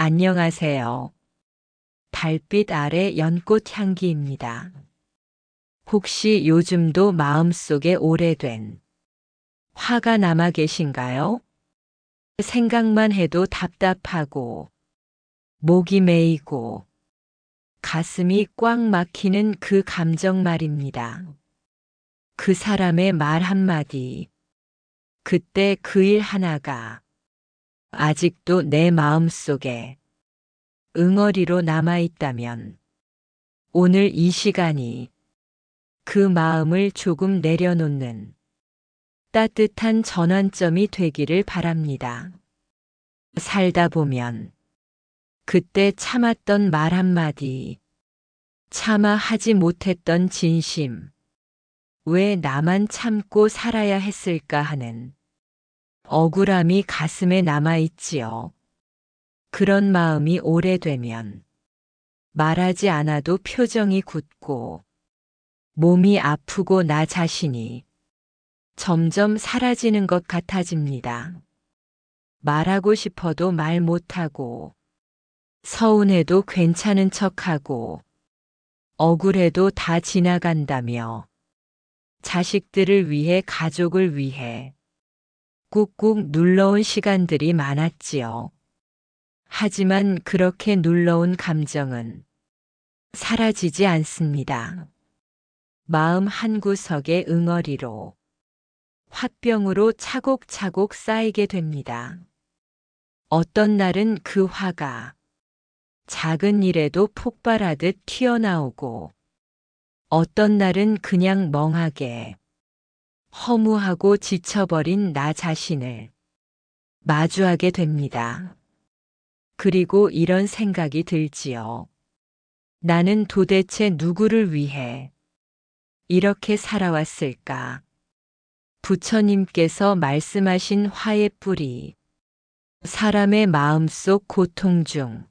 안녕하세요. 달빛 아래 연꽃 향기입니다. 혹시 요즘도 마음속에 오래된 화가 남아 계신가요? 생각만 해도 답답하고 목이 메이고 가슴이 꽉 막히는 그 감정 말입니다. 그 사람의 말 한마디, 그때 그 일 하나가 아직도 내 마음속에 응어리로 남아있다면 오늘 이 시간이 그 마음을 조금 내려놓는 따뜻한 전환점이 되기를 바랍니다. 살다 보면 그때 참았던 말 한마디, 차마 하지 못했던 진심, 왜 나만 참고 살아야 했을까 하는 억울함이 가슴에 남아있지요. 그런 마음이 오래되면 말하지 않아도 표정이 굳고 몸이 아프고 나 자신이 점점 사라지는 것 같아집니다. 말하고 싶어도 말 못하고 서운해도 괜찮은 척하고 억울해도 다 지나간다며 자식들을 위해 가족을 위해 꾹꾹 눌러온 시간들이 많았지요. 하지만 그렇게 눌러온 감정은 사라지지 않습니다. 마음 한구석의 응어리로 화병으로 차곡차곡 쌓이게 됩니다. 어떤 날은 그 화가 작은 일에도 폭발하듯 튀어나오고 어떤 날은 그냥 멍하게 허무하고 지쳐버린 나 자신을 마주하게 됩니다. 그리고 이런 생각이 들지요. 나는 도대체 누구를 위해 이렇게 살아왔을까? 부처님께서 말씀하신 화의 뿌리, 사람의 마음속 고통 중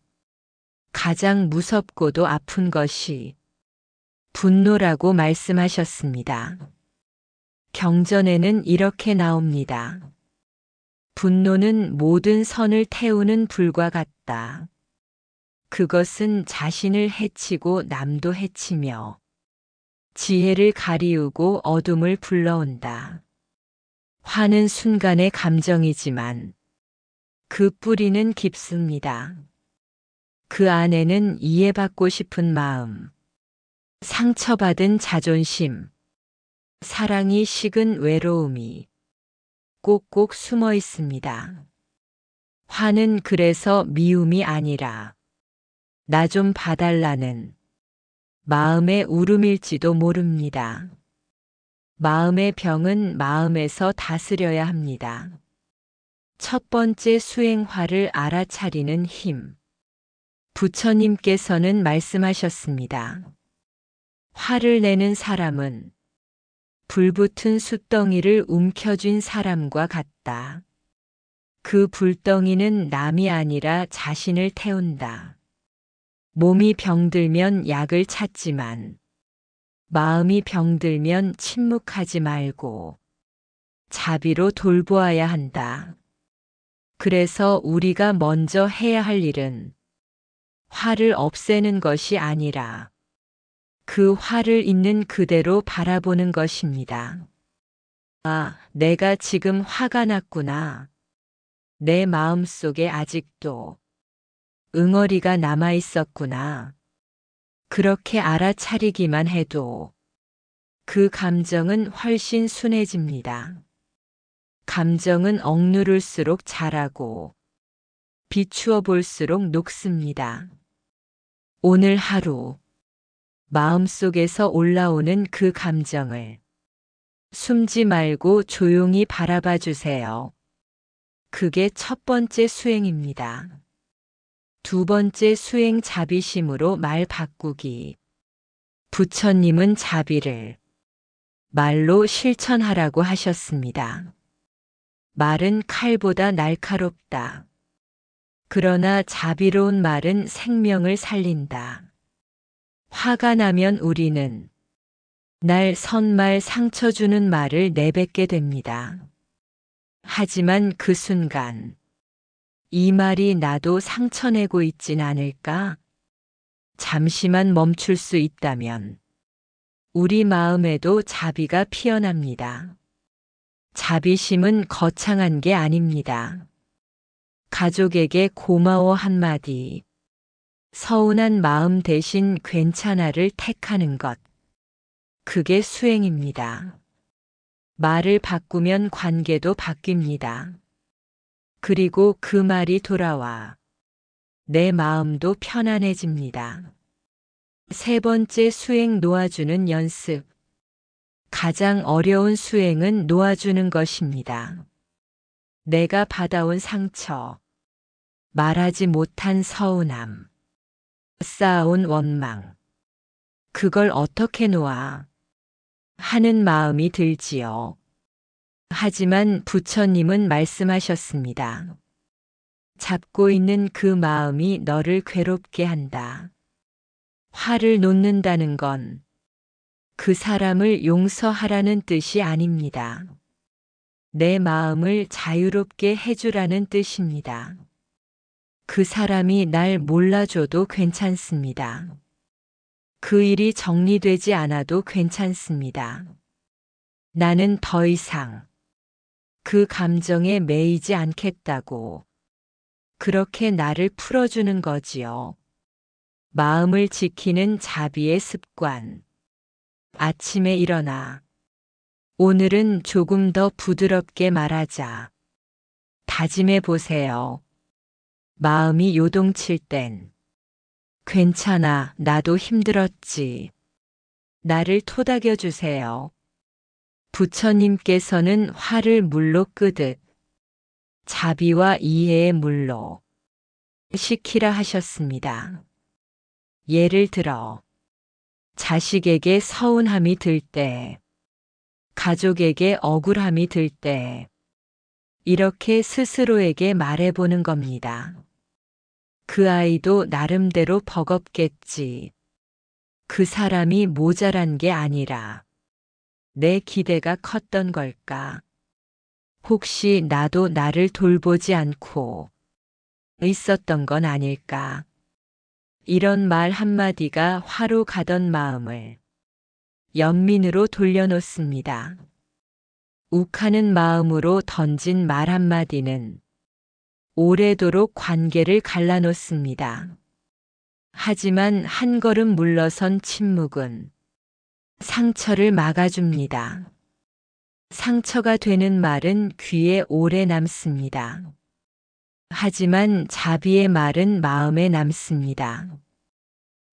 가장 무섭고도 아픈 것이 분노라고 말씀하셨습니다. 경전에는 이렇게 나옵니다. 분노는 모든 선을 태우는 불과 같다. 그것은 자신을 해치고 남도 해치며 지혜를 가리우고 어둠을 불러온다. 화는 순간의 감정이지만 그 뿌리는 깊습니다. 그 안에는 이해받고 싶은 마음, 상처받은 자존심, 사랑이 식은 외로움이 꼭꼭 숨어 있습니다. 화는 그래서 미움이 아니라 나 좀 봐달라는 마음의 울음일지도 모릅니다. 마음의 병은 마음에서 다스려야 합니다. 첫 번째 수행화를 알아차리는 힘. 부처님께서는 말씀하셨습니다. 화를 내는 사람은 불붙은 숯덩이를 움켜쥔 사람과 같다. 그 불덩이는 남이 아니라 자신을 태운다. 몸이 병들면 약을 찾지만 마음이 병들면 침묵하지 말고 자비로 돌보아야 한다. 그래서 우리가 먼저 해야 할 일은 화를 없애는 것이 아니라 그 화를 있는 그대로 바라보는 것입니다. 아, 내가 지금 화가 났구나. 내 마음속에 아직도 응어리가 남아 있었구나. 그렇게 알아차리기만 해도 그 감정은 훨씬 순해집니다. 감정은 억누를수록 자라고 비추어 볼수록 녹습니다. 오늘 하루 마음속에서 올라오는 그 감정을 숨지 말고 조용히 바라봐 주세요. 그게 첫 번째 수행입니다. 두 번째 수행 자비심으로 말 바꾸기. 부처님은 자비를 말로 실천하라고 하셨습니다. 말은 칼보다 날카롭다. 그러나 자비로운 말은 생명을 살린다. 화가 나면 우리는 날 선말 상처 주는 말을 내뱉게 됩니다. 하지만 그 순간 이 말이 나도 상처내고 있진 않을까? 잠시만 멈출 수 있다면 우리 마음에도 자비가 피어납니다. 자비심은 거창한 게 아닙니다. 가족에게 고마워 한마디, 서운한 마음 대신 괜찮아를 택하는 것. 그게 수행입니다. 말을 바꾸면 관계도 바뀝니다. 그리고 그 말이 돌아와 내 마음도 편안해집니다. 세 번째 수행 놓아주는 연습. 가장 어려운 수행은 놓아주는 것입니다. 내가 받아온 상처, 말하지 못한 서운함, 쌓아온 원망. 그걸 어떻게 놓아? 하는 마음이 들지요. 하지만 부처님은 말씀하셨습니다. 잡고 있는 그 마음이 너를 괴롭게 한다. 화를 놓는다는 건 그 사람을 용서하라는 뜻이 아닙니다. 내 마음을 자유롭게 해주라는 뜻입니다. 그 사람이 날 몰라줘도 괜찮습니다. 그 일이 정리되지 않아도 괜찮습니다. 나는 더 이상 그 감정에 매이지 않겠다고. 그렇게 나를 풀어주는 거지요. 마음을 지키는 자비의 습관. 아침에 일어나. 오늘은 조금 더 부드럽게 말하자. 다짐해 보세요. 마음이 요동칠 땐 괜찮아, 나도 힘들었지. 나를 토닥여 주세요. 부처님께서는 화를 물로 끄듯 자비와 이해의 물로 식히라 하셨습니다. 예를 들어 자식에게 서운함이 들 때, 가족에게 억울함이 들 때, 이렇게 스스로에게 말해보는 겁니다. 그 아이도 나름대로 버겁겠지. 그 사람이 모자란 게 아니라 내 기대가 컸던 걸까? 혹시 나도 나를 돌보지 않고 있었던 건 아닐까? 이런 말 한마디가 화로 가던 마음을 연민으로 돌려놓습니다. 욱하는 마음으로 던진 말 한마디는 오래도록 관계를 갈라놓습니다. 하지만 한 걸음 물러선 침묵은 상처를 막아줍니다. 상처가 되는 말은 귀에 오래 남습니다. 하지만 자비의 말은 마음에 남습니다.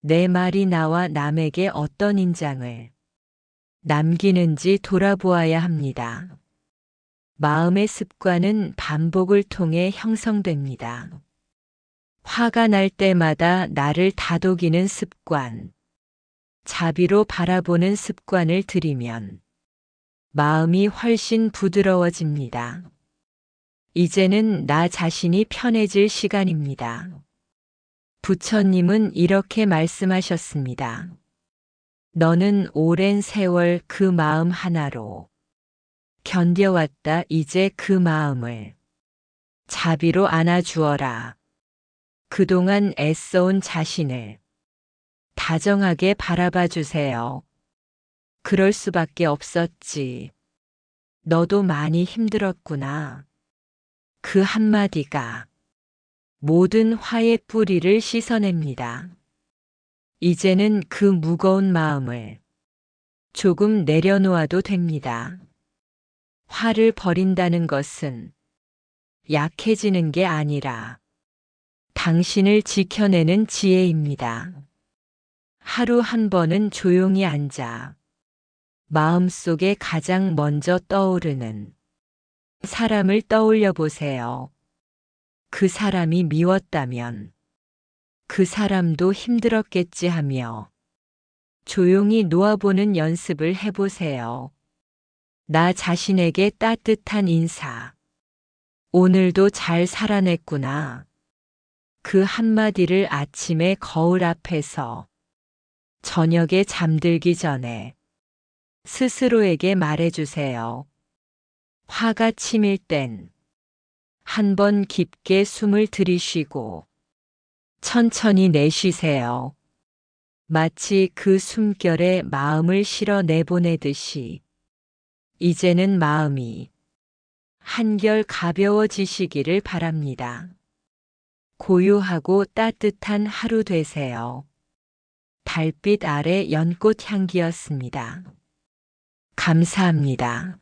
내 말이 나와 남에게 어떤 인장을 남기는지 돌아보아야 합니다. 마음의 습관은 반복을 통해 형성됩니다. 화가 날 때마다 나를 다독이는 습관, 자비로 바라보는 습관을 들이면 마음이 훨씬 부드러워집니다. 이제는 나 자신이 편해질 시간입니다. 부처님은 이렇게 말씀하셨습니다. 너는 오랜 세월 그 마음 하나로 견뎌왔다. 이제 그 마음을 자비로 안아주어라. 그동안 애써온 자신을 다정하게 바라봐 주세요. 그럴 수밖에 없었지. 너도 많이 힘들었구나. 그 한마디가 모든 화의 뿌리를 씻어냅니다. 이제는 그 무거운 마음을 조금 내려놓아도 됩니다. 화를 버린다는 것은 약해지는 게 아니라 당신을 지켜내는 지혜입니다. 하루 한 번은 조용히 앉아 마음속에 가장 먼저 떠오르는 사람을 떠올려 보세요. 그 사람이 미웠다면 그 사람도 힘들었겠지 하며 조용히 놓아보는 연습을 해보세요. 나 자신에게 따뜻한 인사. 오늘도 잘 살아냈구나. 그 한마디를 아침에 거울 앞에서, 저녁에 잠들기 전에 스스로에게 말해주세요. 화가 치밀 땐 한 번 깊게 숨을 들이쉬고 천천히 내쉬세요. 마치 그 숨결에 마음을 실어 내보내듯이 이제는 마음이 한결 가벼워지시기를 바랍니다. 고요하고 따뜻한 하루 되세요. 달빛 아래 연꽃 향기였습니다. 감사합니다.